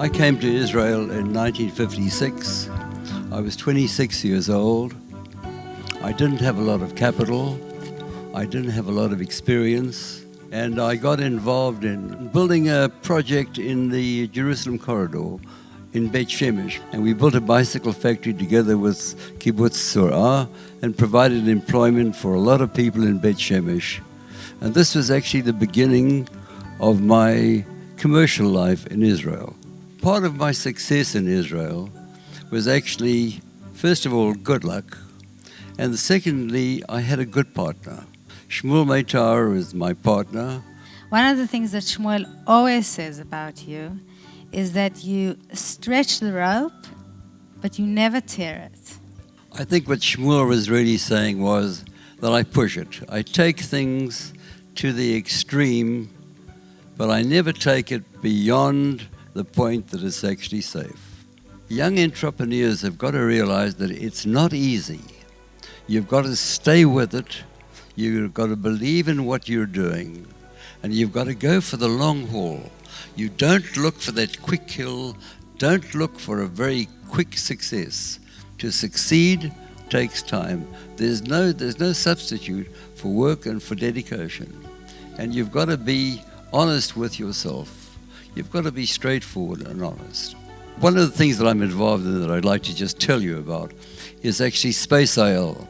I came to Israel in 1956. I was 26 years old. I didn't have a lot of capital. I didn't have a lot of experience. And I got involved in building a project in the Jerusalem corridor in Beit Shemesh. And we built a bicycle factory together with Kibbutz Surah and provided employment for a lot of people in Beit Shemesh. And this was actually the beginning of my commercial life in Israel. Part of my success in Israel was actually, first of all, good luck. And secondly, I had a good partner. Shmuel Meitar was my partner. One of the things that Shmuel always says about you is that you stretch the rope, but you never tear it. I think what Shmuel was really saying was that I push it. I take things to the extreme, but I never take it beyond the point that it's actually safe. Young entrepreneurs have got to realize that it's not easy. You've got to stay with it. You've got to believe in what you're doing. And you've got to go for the long haul. You don't look for that quick kill. Don't look for a very quick success. To succeed takes time. There's no substitute for work and for dedication. And you've got to be honest with yourself. You've got to be straightforward and honest. One of the things that I'm involved in that I'd like to just tell you about is actually Space IL.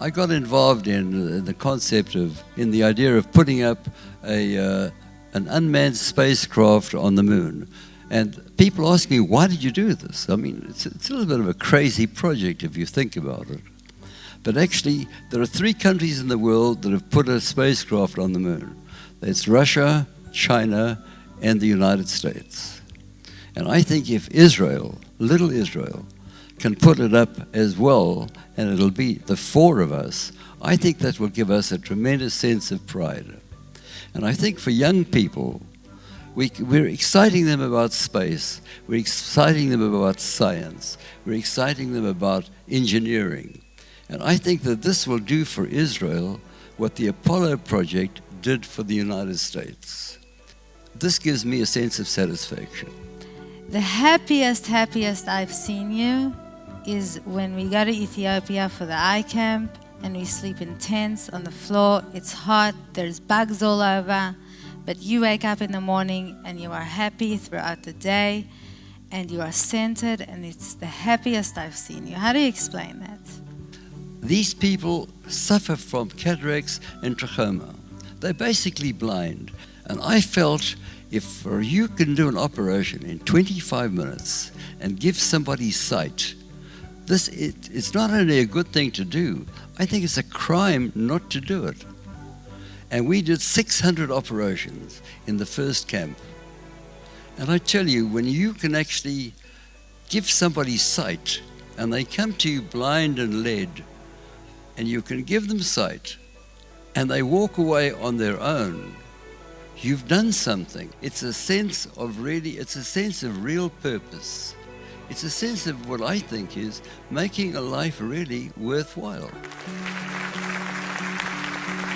I got involved in the concept of, in the idea of putting up an unmanned spacecraft on the moon. And people ask me, why did you do this? I mean, it's a little bit of a crazy project if you think about it. But actually, there are 3 countries in the world that have put a spacecraft on the moon. It's Russia, China, and the United States. And I think if Israel, little Israel, can put it up as well, and it'll be the 4 of us, I think that will give us a tremendous sense of pride. And I think for young people, we're exciting them about space, we're exciting them about science, we're exciting them about engineering. And I think that this will do for Israel what the Apollo project did for the United States. This gives me a sense of satisfaction. The happiest I've seen you is when we go to Ethiopia for the eye camp and we sleep in tents on the floor. It's hot, there's bugs all over, but you wake up in the morning and you are happy throughout the day and you are centered, and it's the happiest I've seen you. How do you explain that? These people suffer from cataracts and trachoma. They're basically blind. And I felt if you can do an operation in 25 minutes and give somebody sight, it's not only a good thing to do, I think it's a crime not to do it. And we did 600 operations in the first camp. And I tell you, when you can actually give somebody sight and they come to you blind and led, and you can give them sight and they walk away on their own, you've done something. It's a sense of real purpose. It's a sense of what I think is making a life really worthwhile.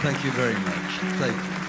Thank you very much. Thank you.